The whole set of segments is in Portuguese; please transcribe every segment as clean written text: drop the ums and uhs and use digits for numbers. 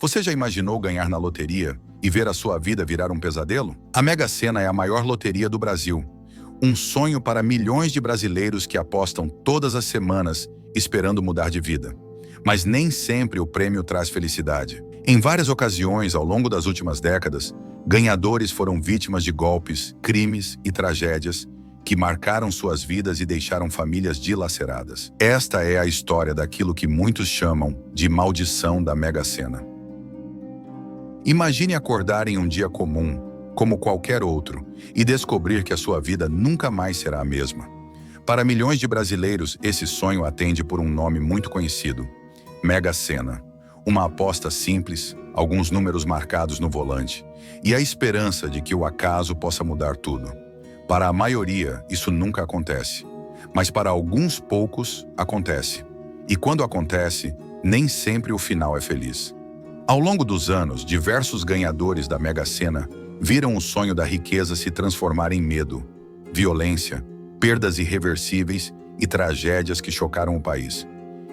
Você já imaginou ganhar na loteria e ver a sua vida virar um pesadelo? A Mega Sena é a maior loteria do Brasil. Um sonho para milhões de brasileiros que apostam todas as semanas esperando mudar de vida. Mas nem sempre o prêmio traz felicidade. Em várias ocasiões ao longo das últimas décadas, ganhadores foram vítimas de golpes, crimes e tragédias que marcaram suas vidas e deixaram famílias dilaceradas. Esta é a história daquilo que muitos chamam de maldição da Mega Sena. Imagine acordar em um dia comum, como qualquer outro, e descobrir que a sua vida nunca mais será a mesma. Para milhões de brasileiros, esse sonho atende por um nome muito conhecido: Mega Sena. Uma aposta simples, alguns números marcados no volante, e a esperança de que o acaso possa mudar tudo. Para a maioria, isso nunca acontece. Mas para alguns poucos, acontece. E quando acontece, nem sempre o final é feliz. Ao longo dos anos, diversos ganhadores da Mega Sena viram o sonho da riqueza se transformar em medo, violência, perdas irreversíveis e tragédias que chocaram o país.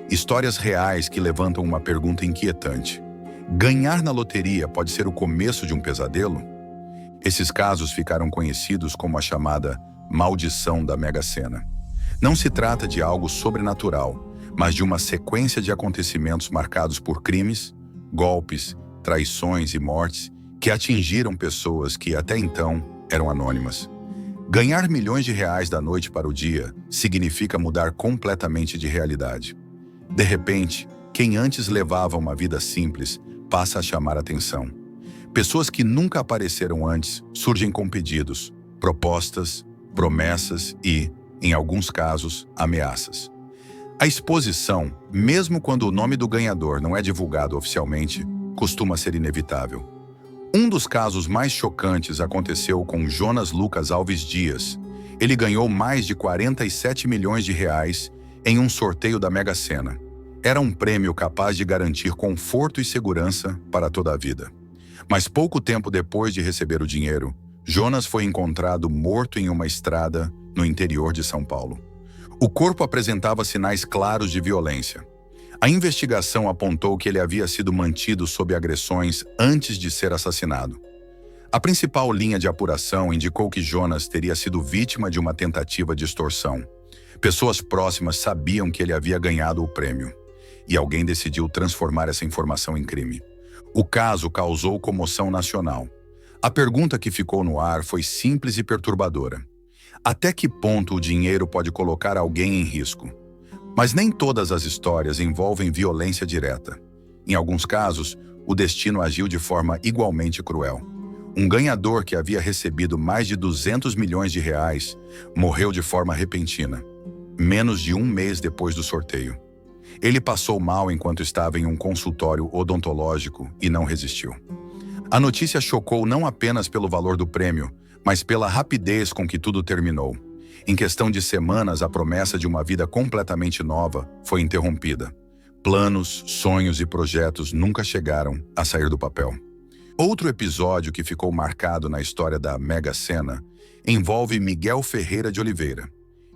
Histórias reais que levantam uma pergunta inquietante: ganhar na loteria pode ser o começo de um pesadelo? Esses casos ficaram conhecidos como a chamada maldição da Mega Sena. Não se trata de algo sobrenatural, mas de uma sequência de acontecimentos marcados por crimes, golpes, traições e mortes que atingiram pessoas que até então eram anônimas. Ganhar milhões de reais da noite para o dia significa mudar completamente de realidade. De repente, quem antes levava uma vida simples passa a chamar atenção. Pessoas que nunca apareceram antes surgem com pedidos, propostas, promessas e, em alguns casos, ameaças. A exposição, mesmo quando o nome do ganhador não é divulgado oficialmente, costuma ser inevitável. Um dos casos mais chocantes aconteceu com Jonas Lucas Alves Dias. Ele ganhou mais de 47 milhões de reais em um sorteio da Mega Sena. Era um prêmio capaz de garantir conforto e segurança para toda a vida. Mas pouco tempo depois de receber o dinheiro, Jonas foi encontrado morto em uma estrada no interior de São Paulo. O corpo apresentava sinais claros de violência. A investigação apontou que ele havia sido mantido sob agressões antes de ser assassinado. A principal linha de apuração indicou que Jonas teria sido vítima de uma tentativa de extorsão. Pessoas próximas sabiam que ele havia ganhado o prêmio, e alguém decidiu transformar essa informação em crime. O caso causou comoção nacional. A pergunta que ficou no ar foi simples e perturbadora: até que ponto o dinheiro pode colocar alguém em risco? Mas nem todas as histórias envolvem violência direta. Em alguns casos, o destino agiu de forma igualmente cruel. Um ganhador que havia recebido mais de 200 milhões de reais morreu de forma repentina, menos de um mês depois do sorteio. Ele passou mal enquanto estava em um consultório odontológico e não resistiu. A notícia chocou não apenas pelo valor do prêmio, mas pela rapidez com que tudo terminou. Em questão de semanas, a promessa de uma vida completamente nova foi interrompida. Planos, sonhos e projetos nunca chegaram a sair do papel. Outro episódio que ficou marcado na história da Mega Sena envolve Miguel Ferreira de Oliveira.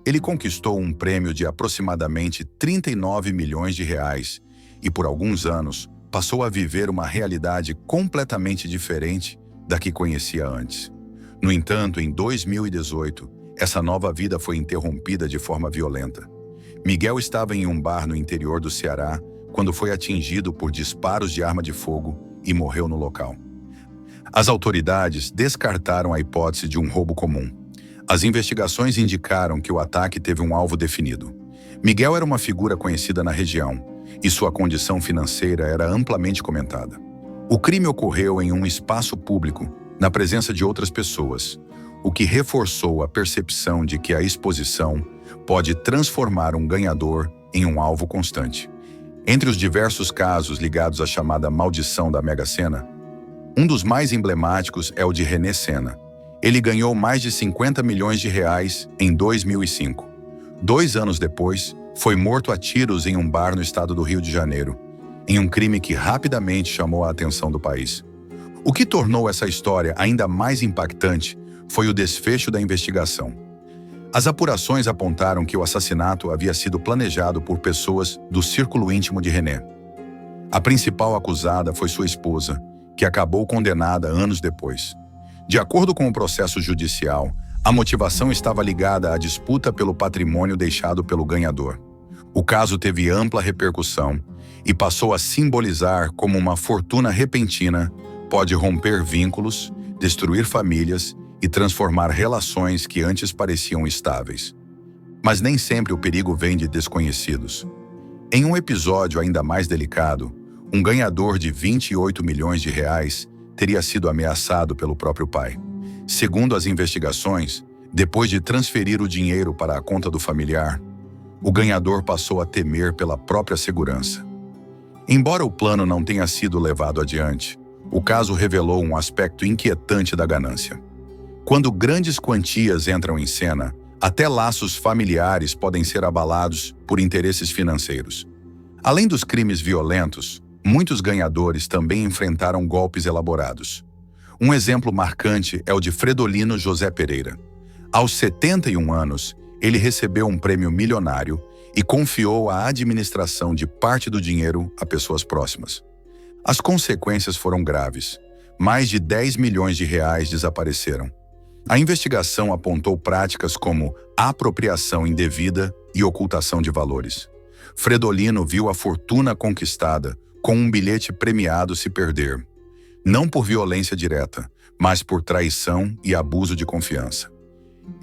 Ele conquistou um prêmio de aproximadamente 39 milhões de reais e, por alguns anos, passou a viver uma realidade completamente diferente da que conhecia antes. No entanto, em 2018, essa nova vida foi interrompida de forma violenta. Miguel estava em um bar no interior do Ceará quando foi atingido por disparos de arma de fogo e morreu no local. As autoridades descartaram a hipótese de um roubo comum. As investigações indicaram que o ataque teve um alvo definido. Miguel era uma figura conhecida na região e sua condição financeira era amplamente comentada. O crime ocorreu em um espaço público, na presença de outras pessoas, o que reforçou a percepção de que a exposição pode transformar um ganhador em um alvo constante. Entre os diversos casos ligados à chamada maldição da Mega Sena, um dos mais emblemáticos é o de René Sena. Ele ganhou mais de 50 milhões de reais em 2005. 2 anos depois, foi morto a tiros em um bar no estado do Rio de Janeiro, em um crime que rapidamente chamou a atenção do país. O que tornou essa história ainda mais impactante foi o desfecho da investigação. As apurações apontaram que o assassinato havia sido planejado por pessoas do círculo íntimo de René. A principal acusada foi sua esposa, que acabou condenada anos depois. De acordo com o processo judicial, a motivação estava ligada à disputa pelo patrimônio deixado pelo ganhador. O caso teve ampla repercussão e passou a simbolizar como uma fortuna repentina pode romper vínculos, destruir famílias e transformar relações que antes pareciam estáveis. Mas nem sempre o perigo vem de desconhecidos. Em um episódio ainda mais delicado, um ganhador de 28 milhões de reais teria sido ameaçado pelo próprio pai. Segundo as investigações, depois de transferir o dinheiro para a conta do familiar, o ganhador passou a temer pela própria segurança. Embora o plano não tenha sido levado adiante, o caso revelou um aspecto inquietante da ganância. Quando grandes quantias entram em cena, até laços familiares podem ser abalados por interesses financeiros. Além dos crimes violentos, muitos ganhadores também enfrentaram golpes elaborados. Um exemplo marcante é o de Fredolino José Pereira. Aos 71 anos, ele recebeu um prêmio milionário e confiou a administração de parte do dinheiro a pessoas próximas. As consequências foram graves. Mais de 10 milhões de reais desapareceram. A investigação apontou práticas como apropriação indevida e ocultação de valores. Fredolino viu a fortuna conquistada com um bilhete premiado se perder, não por violência direta, mas por traição e abuso de confiança.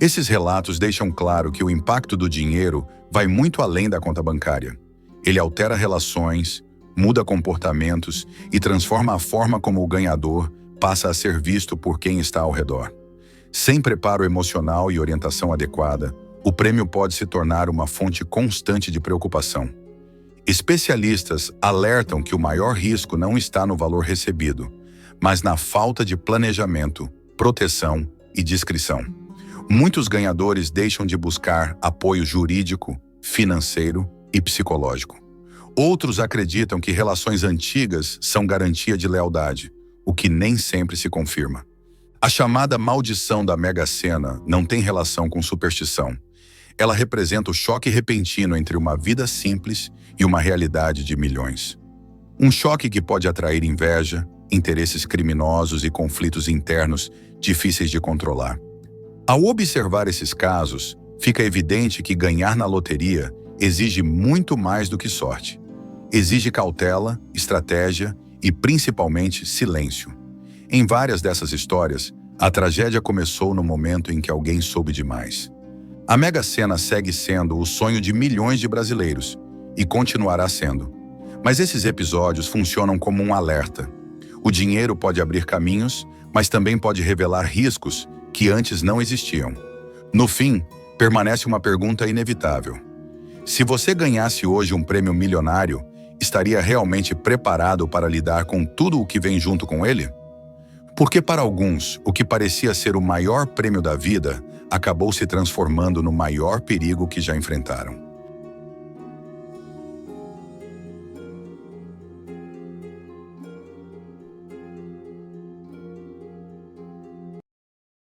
Esses relatos deixam claro que o impacto do dinheiro vai muito além da conta bancária. Ele altera relações, muda comportamentos e transforma a forma como o ganhador passa a ser visto por quem está ao redor. Sem preparo emocional e orientação adequada, o prêmio pode se tornar uma fonte constante de preocupação. Especialistas alertam que o maior risco não está no valor recebido, mas na falta de planejamento, proteção e discrição. Muitos ganhadores deixam de buscar apoio jurídico, financeiro e psicológico. Outros acreditam que relações antigas são garantia de lealdade, o que nem sempre se confirma. A chamada maldição da Mega Sena não tem relação com superstição. Ela representa o choque repentino entre uma vida simples e uma realidade de milhões. Um choque que pode atrair inveja, interesses criminosos e conflitos internos difíceis de controlar. Ao observar esses casos, fica evidente que ganhar na loteria exige muito mais do que sorte. Exige cautela, estratégia e, principalmente, silêncio. Em várias dessas histórias, a tragédia começou no momento em que alguém soube demais. A Mega Sena segue sendo o sonho de milhões de brasileiros e continuará sendo. Mas esses episódios funcionam como um alerta. O dinheiro pode abrir caminhos, mas também pode revelar riscos que antes não existiam. No fim, permanece uma pergunta inevitável. Se você ganhasse hoje um prêmio milionário, estaria realmente preparado para lidar com tudo o que vem junto com ele? Porque para alguns, o que parecia ser o maior prêmio da vida acabou se transformando no maior perigo que já enfrentaram.